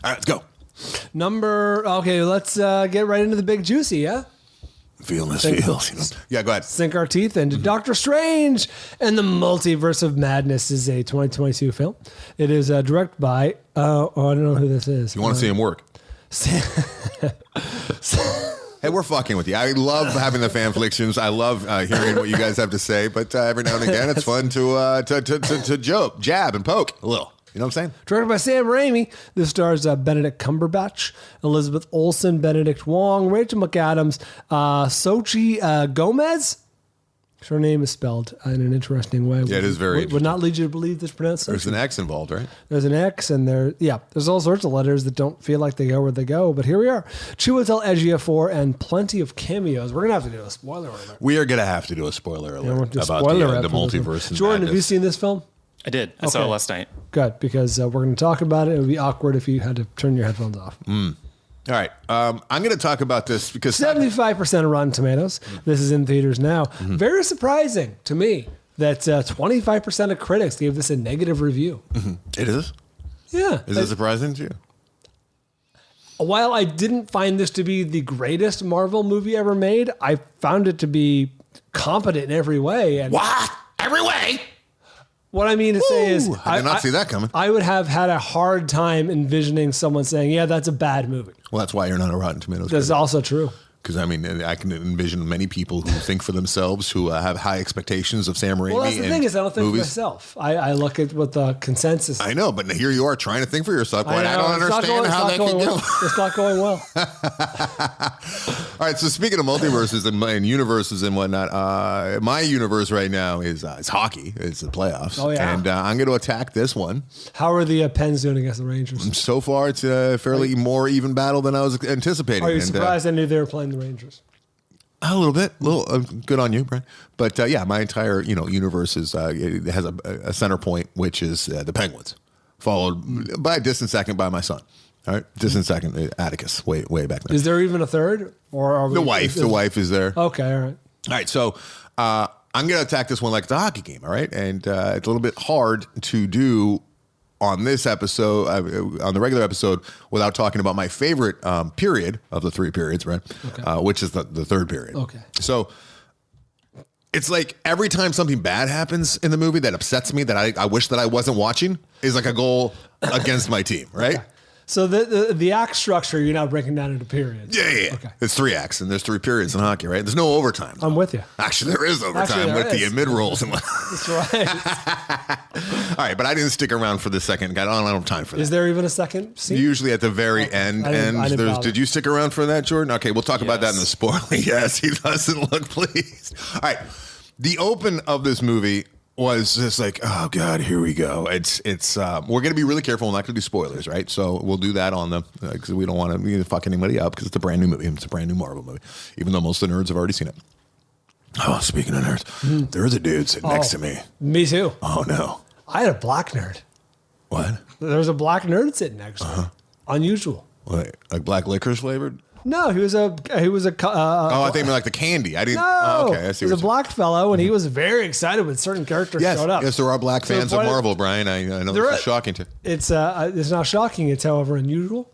All right, let's go. Okay, let's get right into the big juicy, yeah? Feeling this feels. Yeah, go ahead. Sink our teeth into Doctor Strange and the Multiverse of Madness is a 2022 film. It is directed by, I don't know who this is. You want to see him work? Hey, we're fucking with you. I love having the fanfictions. I love hearing what you guys have to say, but every now and again, it's fun to joke, jab, and poke a little. You know what I'm saying? Directed by Sam Raimi. This stars Benedict Cumberbatch, Elizabeth Olsen, Benedict Wong, Rachel McAdams, Xochitl Gomez. Her name is spelled in an interesting way. Yeah, it is very Would not lead you to believe this pronunciation. There's an X involved, right? There's an X, and there's all sorts of letters that don't feel like they go where they go. But here we are. Chiwetel Ejiofor and plenty of cameos. We're going to have to do a spoiler alert. We are going to have to do a spoiler alert about the multiverse. Jordan, have you seen this film? I did. I saw it last night. Good, because we're going to talk about it. It would be awkward if you had to turn your headphones off. All right. I'm going to talk about this because 75% of Rotten Tomatoes. This is in theaters now. Very surprising to me that 25% of critics gave this a negative review. It is? Yeah. Is it surprising to you? While I didn't find this to be the greatest Marvel movie ever made, I found it to be competent in every way. And what? Every way? What I mean to say is, I did not see that coming. I would have had a hard time envisioning someone saying, yeah, that's a bad movie. Well, that's why you're not a Rotten Tomatoes. That's also true. Because, I mean, I can envision many people who think for themselves, who have high expectations of Sam Raimi. Well, that's the thing is, I don't think for myself. I look at what the consensus is. I know, but here you are trying to think for yourself. I don't understand how that can go. It's not going well. All right, so speaking of multiverses and universes and whatnot, my universe right now is hockey. It's the playoffs. Oh, yeah. And I'm going to attack this one. How are the Pens doing against the Rangers? So far, it's a fairly more even battle than I was anticipating. Are you surprised I knew they were playing the Rangers? A little bit. Good on you, Brian. But yeah, my entire universe is it has a center point, which is the Penguins, followed by a distant second by my son. All right, distant second, Atticus, way back then. Is there even a third? Or are we, the wife? The wife is there. Okay, all right. All right, so I'm going to attack this one like it's a hockey game. All right, and it's a little bit hard to do on this episode, on the regular episode, without talking about my favorite period of the three periods, right? Okay. Which is the third period. Okay. So it's like every time something bad happens in the movie that upsets me, that I wish that I wasn't watching, is like a goal against my team, right? Okay. So the act structure, you're now breaking down into periods. Yeah. Okay. It's 3 acts, and there's 3 periods in hockey, right? There's no overtime. I'm with you. Actually, there is overtime with the mid-rolls. That's right. All right, but I didn't stick around for the second. I don't have time for that. Is there even a second scene? Usually at the very end. Did you stick around for that, Jordan? Okay, we'll talk about that in the spoiler. Yes, he doesn't look pleased. All right, the open of this movie was just like, oh God, here we go. It's we're going to be really careful. We're not going to do spoilers, right? So we'll do that on them because we don't want to fuck anybody up because it's a brand new movie. It's a brand new Marvel movie, even though most of the nerds have already seen it. Oh, speaking of nerds, there's a dude sitting next to me. Me too. Oh no. I had a black nerd. What? There was a black nerd sitting next to me. Unusual. Wait, like black licorice flavored? No, he was a. I think like the candy. I didn't. No, Okay, I see. He was a black fellow, and he was very excited when certain characters showed up. Yes, there are black fans of Marvel, Brian. I know this is shocking to. It's not shocking. It's however unusual.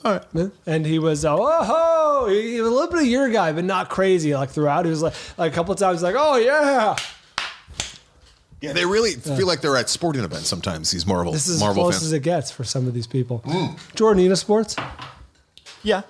All right. And he was he was a little bit of your guy, but not crazy like throughout. He was like a couple of times like, oh yeah. Yeah, they really feel like they're at sporting events sometimes. These Marvel This is Marvel as close fans. as it gets for some of these people. Jordan, you into sports? Yeah.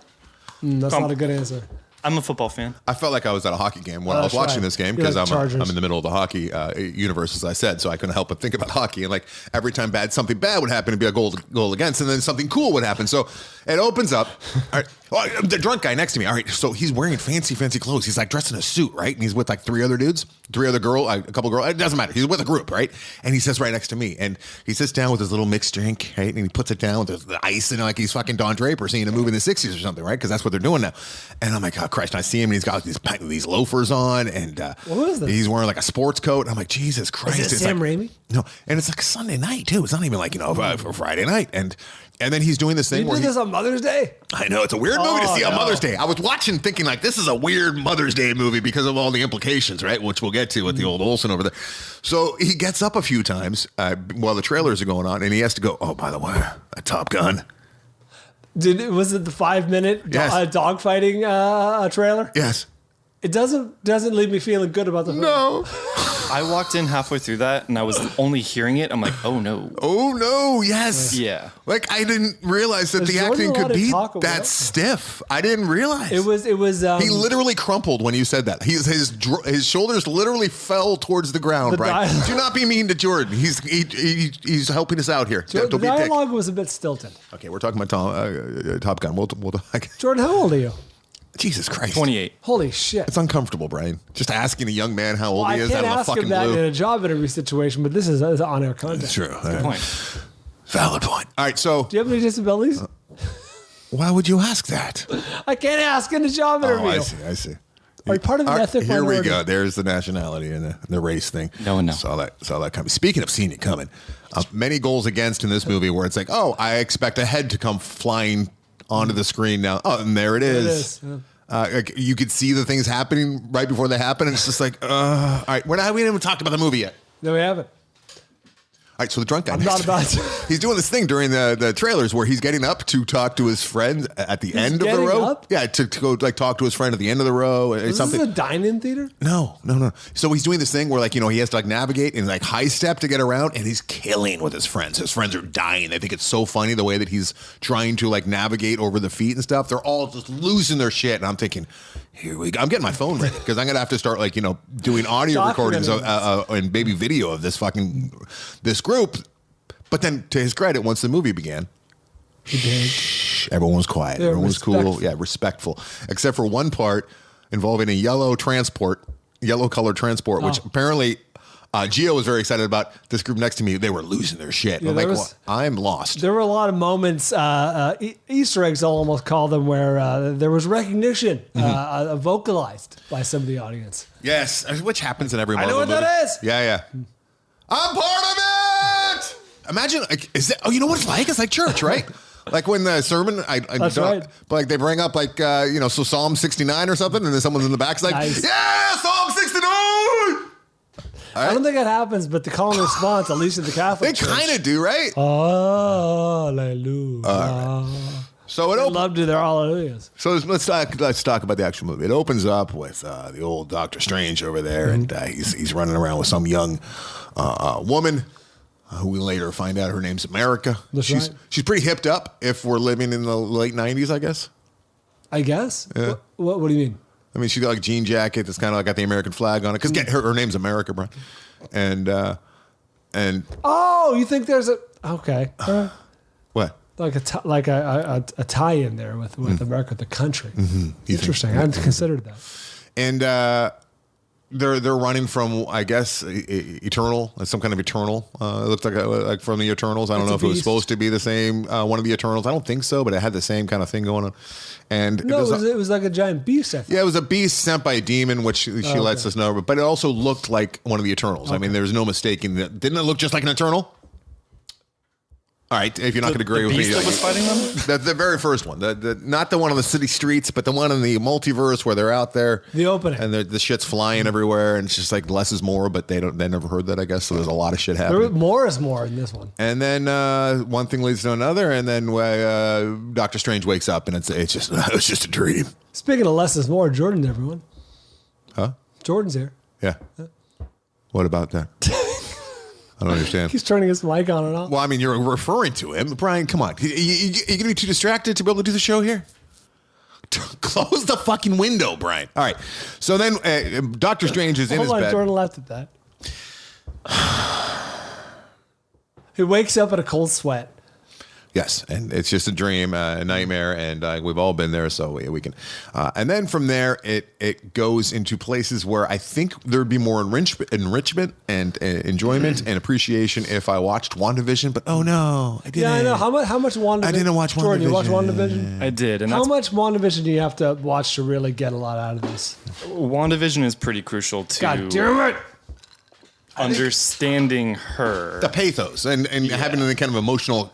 That's not a good answer. I'm a football fan. I felt like I was at a hockey game when I was watching this game because I'm in the middle of the hockey universe, as I said, so I couldn't help but think about hockey. And like every time something bad would happen, it'd be a goal against, and then something cool would happen. So it opens up. All right, the drunk guy next to me. All right, so he's wearing fancy clothes. He's like dressed in a suit, right? And he's with like 3 other dudes, a couple girls. It doesn't matter. He's with a group, right? And he sits right next to me, and he sits down with his little mixed drink, right? And he puts it down with the ice, and like he's fucking Don Draper seeing a movie in the '60s or something, right? Because that's what they're doing now. And I'm like, oh Christ! And I see him, and he's got these loafers on, and what is this? He's wearing like a sports coat. And I'm like, Jesus Christ! Is it Sam Raimi? No, and it's like a Sunday night too. It's not even like for Friday night, and then he's doing this thing where he did this on Mother's Day. I know it's a weird movie to see on Mother's Day. I was watching, thinking like this is a weird Mother's Day movie because of all the implications, right? Which we'll get to with the old Olsen over there. So he gets up a few times while the trailers are going on, and he has to go. Oh, by the way, a Top Gun. Was it the 5-minute dogfighting trailer? Yes. It doesn't leave me feeling good about the film. No. I walked in halfway through that, and I was only hearing it. I'm like, oh no. Oh no! Yes. Yeah. Like I didn't realize that the acting could be that stiff. I didn't realize it was. He literally crumpled when you said that. His shoulders literally fell towards the ground. Brian, do not be mean to Jordan. He's helping us out here. The dialogue was a bit stilted. Okay, we're talking about Top Gun. We'll Jordan, how old are you? Jesus Christ. 28. Holy shit. It's uncomfortable, Brian. Just asking a young man how old he is out of the fucking blue. I can't ask him that in a job interview situation, but this is on-air content. True. Good point. Valid point. All right, so... Do you have any disabilities? Why would you ask that? I can't ask in a job interview. I see. Are you part of an ethnic minority? Here we go. minority? There's the nationality and the race thing. No. Saw that coming. Speaking of seeing it coming, many goals against in this movie where it's like, oh, I expect a head to come flying onto the screen now. Oh, and there it is. Yeah. Like you could see the things happening right before they happen, and it's just like, all right, we haven't even talked about the movie yet. No, we haven't. All right, so the drunk guy. I'm not about to. He's doing this thing during the trailers where he's getting up to talk to his friend at the end of the row. Up? Yeah, to go like talk to his friend at the end of the row. Is this a dine-in theater? No. So he's doing this thing where he has to navigate and high step to get around, and he's killing with his friends. His friends are dying. They think it's so funny the way that he's trying to navigate over the feet and stuff. They're all just losing their shit, and I'm thinking, here we go. I'm getting my phone ready because I'm gonna have to start doing audio recordings and maybe video of this group. But then, to his credit, once the movie began, everyone was quiet. Everyone was cool. Yeah, respectful. Except for one part involving a yellow colored transport, which apparently Gio was very excited about. This group next to me, they were losing their shit. Yeah, I'm lost. There were a lot of moments, Easter eggs, I'll almost call them, where there was recognition vocalized by some of the audience. Yes, which happens in every Marvel movie. I know what that is. Yeah. I'm part of it! Imagine, you know what it's like? It's like church, right? Like when the sermon, That's right. But they bring up so Psalm 69 or something, and then someone's in the back like, nice. Yeah, Psalm 69! Right? I don't think that happens, but the call and response, at least in the Catholic Church. They kind of do, right? Hallelujah. Right. So it love to their hallelujahs. So let's talk about the actual movie. It opens up with the old Doctor Strange over there, and he's running around with some young woman. Who we later find out her name's America. She's pretty hipped up if we're living in the late 90s, I guess. Yeah. What do you mean? I mean, she's got a jean jacket that's kind of got the American flag on it. Because her name's America, bro. And oh, you think there's what? Like a tie-in there with America, the country. Mm-hmm. Interesting. I hadn't considered that. And they're running from, I guess, Eternal, some kind of Eternal. It looks like from the Eternals. I don't know if it was supposed to be the same one of the Eternals. I don't think so, but it had the same kind of thing going on. And no, it was like a giant beast. Yeah, it was a beast sent by a demon, which she lets us know. But it also looked like one of the Eternals. Okay. I mean, there's no mistaking that. Didn't it look just like an Eternal? All right, if you're not going to agree with me. The beast that was fighting them? The very first one. Not the one on the city streets, but the one in the multiverse where they're out there. The opening. And the shit's flying everywhere, and it's just like less is more, but they never heard that, I guess, so there's a lot of shit happening. More is more in this one. And then one thing leads to another, and then Doctor Strange wakes up, and it's just a dream. Speaking of less is more, Jordan's everyone. Huh? Jordan's here. Yeah. What about that? I don't understand. He's turning his mic on and off. Well, I mean, you're referring to him. Brian, come on. You going to be too distracted to be able to do the show here? Close the fucking window, Brian. All right. So then Doctor Strange is in his bed. Jordan laughed at that. He wakes up in a cold sweat. Yes, and it's just a dream, a nightmare, and we've all been there, so we can. And then from there, it goes into places where I think there'd be more enrichment and enjoyment and appreciation if I watched WandaVision, but oh no, I didn't. Yeah, I know. How much WandaVision? I didn't watch WandaVision. Jordan, you watch WandaVision? I did. And how much WandaVision do you have to watch to really get a lot out of this? WandaVision is pretty crucial to... God damn it! Understanding her. The pathos and having any kind of emotional...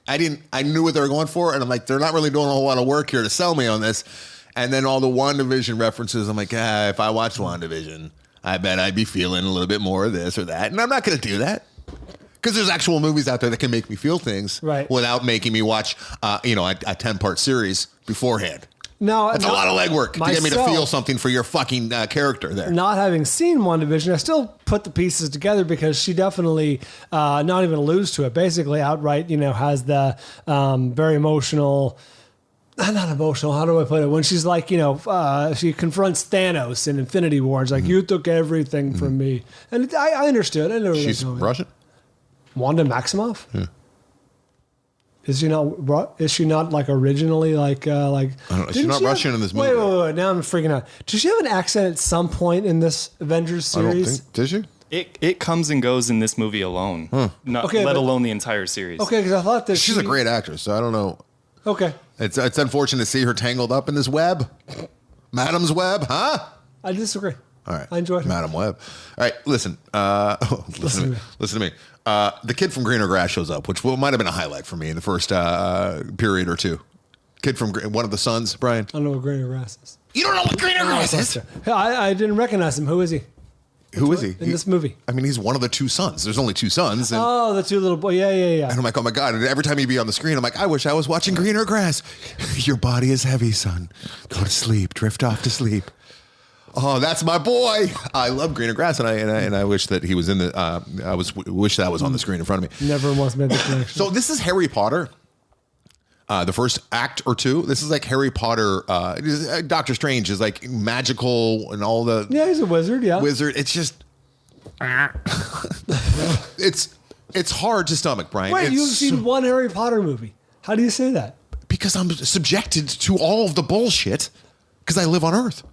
I knew what they were going for, and I'm like, they're not really doing a whole lot of work here to sell me on this. And then all the WandaVision references, I'm like, if I watched WandaVision, I bet I'd be feeling a little bit more of this or that. And I'm not going to do that Because there's actual movies out there that can make me feel things without making me watch, a 10-part series beforehand. No, that's a lot of legwork to get me to feel something for your fucking character there. Not having seen WandaVision, I still put the pieces together because she definitely, not even alludes to it, basically outright, has the very emotional... Not emotional. How do I put it? When she's like, she confronts Thanos in Infinity War. It's like, you took everything from me. And I understood. I know she's Russian? Wanda Maximoff? Yeah. Is she not like originally like I don't know. She's not Russian in this movie. Wait. Now I'm freaking out. Does she have an accent at some point in this Avengers series? I don't think. Does she? It comes and goes in this movie alone. Let alone the entire series. Okay, because I thought that she's a great actress, so I don't know. Okay. It's unfortunate to see her tangled up in this web. Madam's Web, huh? I disagree. All right. I enjoyed it. Madam Web. All right, listen. Listen to me. The kid from Greener Grass shows up, which might have been a highlight for me in the first period or two. Kid from one of the sons, Brian. I don't know what Greener Grass is. You don't know what Greener Grass is? I didn't recognize him. Who is he? Who is he? In this movie? I mean, he's one of the two sons. There's only two sons. The two little boys. Yeah. And I'm like, oh my God. And every time he'd be on the screen, I'm like, I wish I was watching Greener Grass. Your body is heavy, son. Go to sleep. Drift off to sleep. Oh, that's my boy. I love Greener Grass, and I wish that he was in the. Wish that was on the screen in front of me. Never once made the connection. So this is Harry Potter. The first act or two. This is like Harry Potter. Doctor Strange is like magical and all the. Yeah, he's a wizard. Yeah, wizard. It's just. it's hard to stomach, Brian. Wait, you've seen one Harry Potter movie. How do you say that? Because I'm subjected to all of the bullshit because I live on Earth.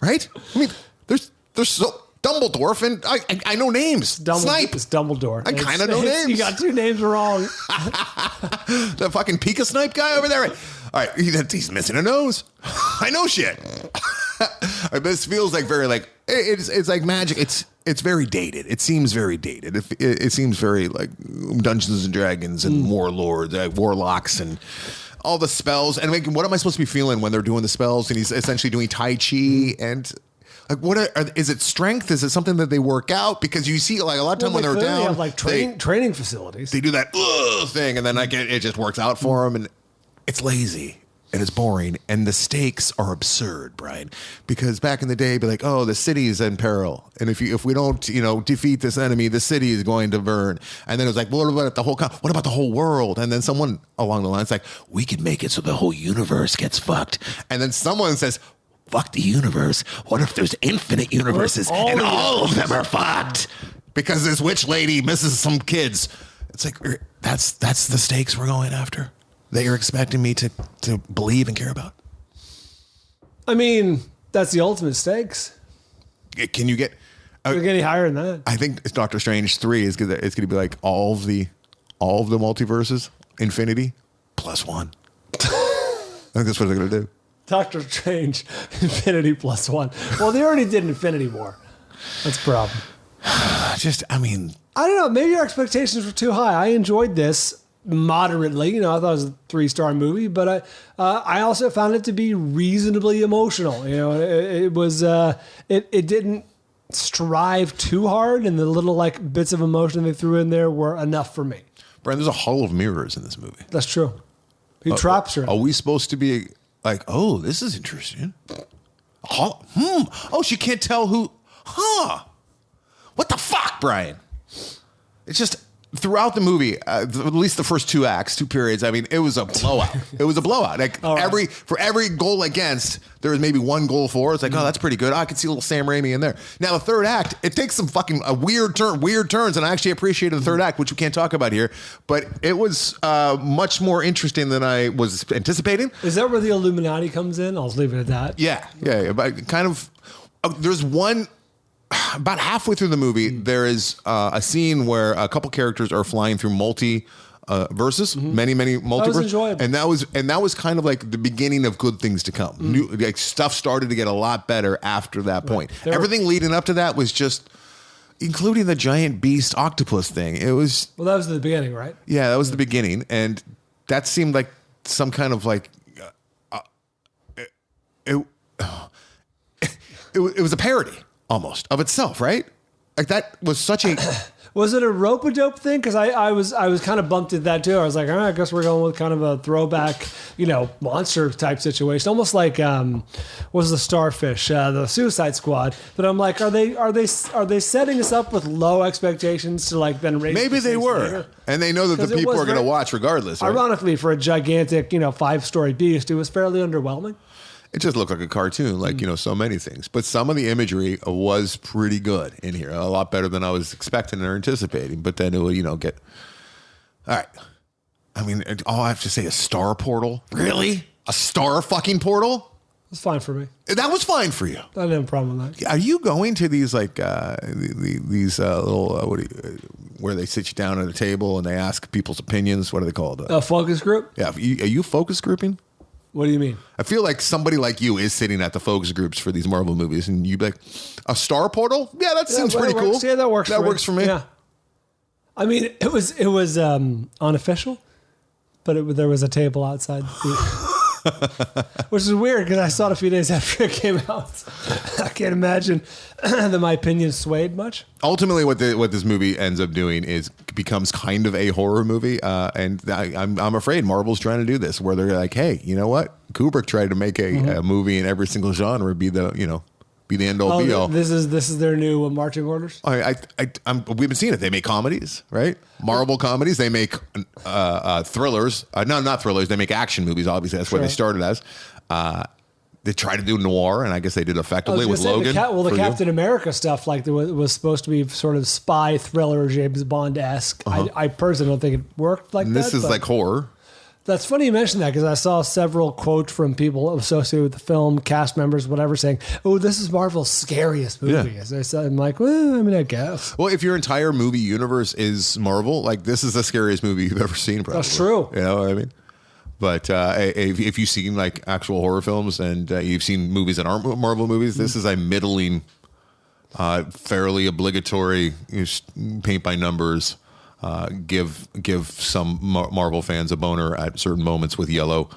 Right? I mean, there's so Dumbledore, and I know names. Snipe. It's Dumbledore. I kind of know names. You got two names wrong. The fucking Pika Snipe guy over there. All right, he's missing a nose. I know shit. This feels like very like it's like magic. It's very dated. It seems very dated. It seems very like Dungeons and Dragons and warlords, warlocks and all the spells. And what am I supposed to be feeling when they're doing the spells? And he's essentially doing Tai Chi and. Like is it strength? Is it something that they work out? Because you see, like a lot of time when they're down, they have like training facilities. They do that thing, and then like it just works out for them, and it's lazy and it's boring, and the stakes are absurd, Brian. Because back in the day, it'd be like, oh, the city is in peril, and if we don't defeat this enemy, the city is going to burn. And then it was like, well, what about the whole world? And then someone along the lines like, we could make it so the whole universe gets fucked. And then someone says, fuck the universe. What if there's infinite universes and all of them are fucked? Because this witch lady misses some kids. It's like, that's the stakes we're going after that you're expecting me to believe and care about. I mean, that's the ultimate stakes. Can you get... We're getting higher than that. I think Doctor Strange 3 is going to be like all of the multiverses, infinity, plus one. I think that's what they're going to do. Doctor Strange, Infinity plus one. Well, they already did Infinity War. That's a problem. I don't know. Maybe your expectations were too high. I enjoyed this moderately. I thought it was a 3-star movie, but I also found it to be reasonably emotional. It was. It didn't strive too hard, and the little like bits of emotion they threw in there were enough for me. Brian, there's a hall of mirrors in this movie. That's true. He traps her. Are we supposed to be? Like, oh, this is interesting. Oh, she can't tell who. What the fuck, Brian? It's just throughout the movie, at least the first two periods. I mean, it was a blowout. It was a blowout. Like for every goal against, there was maybe one goal for. It's like, oh, that's pretty good. I could see a little Sam Raimi in there. Now the third act, it takes some fucking weird turns, and I actually appreciated the third act, which we can't talk about here. But it was much more interesting than I was anticipating. Is that where the Illuminati comes in? I'll leave it at that. Yeah. But kind of. There's one. About halfway through the movie, there is a scene where a couple characters are flying through verses, many multiverses. That was enjoyable. And that was kind of like the beginning of good things to come. Stuff started to get a lot better after that point. Everything leading up to that was just, including the giant beast octopus thing. It was that was the beginning, right? Yeah, that was the beginning, and that seemed like some kind of like it was a parody. Almost of itself, right? Like that was such a. Was it a rope-a-dope thing? Because I was kind of bumped at that too. I was like, all right, I guess we're going with kind of a throwback, monster type situation, almost like was the Starfish, the Suicide Squad. But I'm like, are they setting us up with low expectations to like then raise? Maybe they were, later? And they know that the people are going to watch regardless. Right? Ironically, for a gigantic 5-story beast, it was fairly underwhelming. It just looked like a cartoon, like, so many things. But some of the imagery was pretty good in here. A lot better than I was expecting or anticipating. But then it would, get... All right. I mean, all I have to say is star portal? Really? A star fucking portal? It's fine for me. That was fine for you. I didn't have a problem with that. Are you going to these, like, these little... where they sit you down at a table and they ask people's opinions? What are they called? A focus group? Yeah. Are you focus grouping? What do you mean? I feel like somebody like you is sitting at the focus groups for these Marvel movies, and you'd be like, a star portal? Yeah, that seems pretty cool. Yeah, that works. That works for me. Yeah. I mean, it was unofficial, but there was a table outside which is weird because I saw it a few days after it came out. I can't imagine that my opinion swayed much. Ultimately, what this movie ends up doing is becomes kind of a horror movie, and I'm afraid Marvel's trying to do this, where they're like, hey, you know what? Kubrick tried to make a movie in every single genre be the end all be all. This is their new marching orders. We've been seeing it. They make comedies, right? Marvel comedies. They make thrillers. No, not thrillers. They make action movies. Obviously, that's what they started as. They tried to do noir, and I guess they did effectively with Logan. The Captain America stuff, like there was supposed to be sort of spy thriller, James Bond-esque. I personally don't think it worked like that. This is like horror. That's funny you mentioned that because I saw several quotes from people associated with the film, cast members, whatever, saying, "Oh, this is Marvel's scariest movie." Yeah. As I said, I'm like, well, I mean, I guess. Well, if your entire movie universe is Marvel, like this is the scariest movie you've ever seen. Probably. That's true. You know what I mean? But if you've seen like actual horror films and you've seen movies that aren't Marvel movies, this is a middling, fairly obligatory paint by numbers. Give some Marvel fans a boner at certain moments with yellow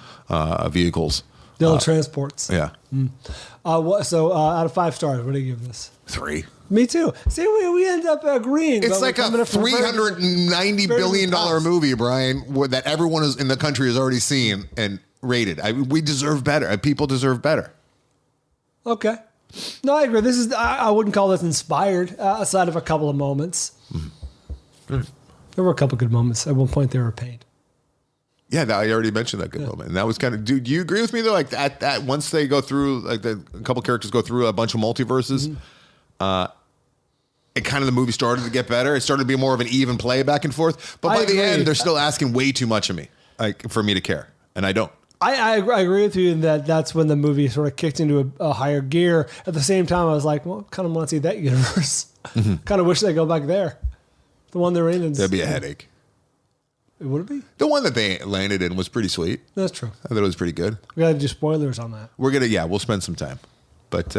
vehicles. Yellow transports. Yeah. So out of 5 stars, what do you give this? 3. Me too. See, we end up agreeing. It's like a $390 billion movie, Brian, that everyone in the country has already seen and rated. We deserve better. People deserve better. Okay. No, I agree. I wouldn't call this inspired, aside of a couple of moments. Mm-hmm. There were a couple good moments. At one point, they were paid. Yeah, I already mentioned that good moment, and that was kind of. Do you agree with me though? Like at once they go through, like a couple characters go through a bunch of multiverses, it kind of the movie started to get better. It started to be more of an even play back and forth. But by the end, they're still asking way too much of me, like for me to care, and I don't. I agree with you in that's when the movie sort of kicked into a higher gear. At the same time, I was like, well, kind of want to see that universe. Kind of wish they'd go back there. The one they're in. That'd be a headache. Would it be? The one that they landed in was pretty sweet. That's true. I thought it was pretty good. We got to do spoilers on that. We'll spend some time. But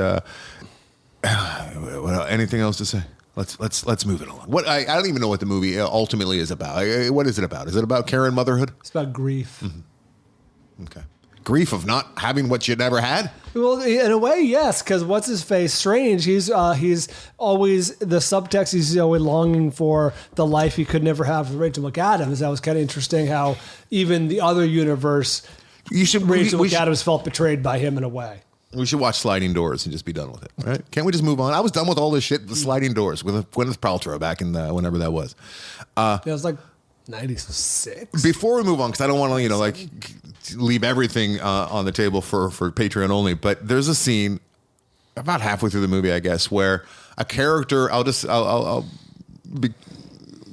anything else to say? Let's move it along. What I don't even know what the movie ultimately is about. What is it about? Is it about care and motherhood? It's about grief. Mm-hmm. Okay. Grief of not having what you never had? Well, in a way, yes, because what's his face? Strange. He's always the subtext. He's always longing for the life he could never have with Rachel McAdams. That was kind of interesting. How even the other universe, Rachel McAdams felt betrayed by him in a way. We should watch Sliding Doors and just be done with it, right? Can't we just move on? I was done with all this shit. The Sliding Doors with Gwyneth Paltrow back in whenever that was. It was like 96. Before we move on, because I don't want to, leave everything on the table for Patreon only, but there's a scene about halfway through the movie, I guess, where a character, I'll be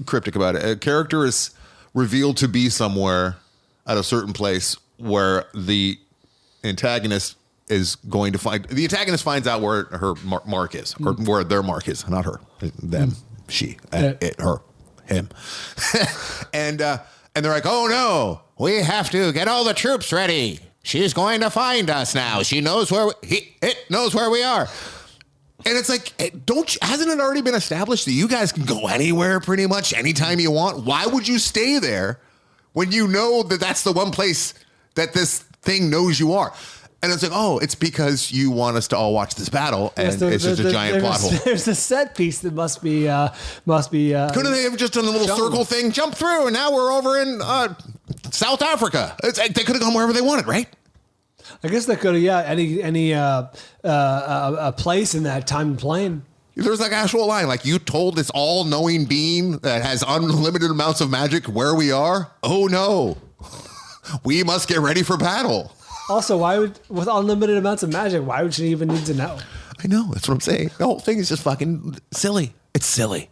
cryptic about it. A character is revealed to be somewhere at a certain place where the antagonist is going to find. The antagonist finds out where her mark is, or where their mark is, not her, them, she, it, her, him, and they're like, oh no. We have to get all the troops ready. She's going to find us now. She knows it knows where we are. And it's like, hasn't it already been established that you guys can go anywhere pretty much anytime you want? Why would you stay there when you know that that's the one place that this thing knows you are? And it's like, oh, it's because you want us to all watch this battle, and it's just a giant plot hole. There's a set piece that must be. Couldn't they have just done a little circle thing, jump through, and now we're over in South Africa? They could have gone wherever they wanted, right? I guess they could have. Any a place in that time and plane. There's like actual line, like you told this all-knowing being that has unlimited amounts of magic where we are. Oh no, we must get ready for battle. Also, with unlimited amounts of magic, why would she even need to know? I know, that's what I'm saying. The whole thing is just fucking silly. It's silly.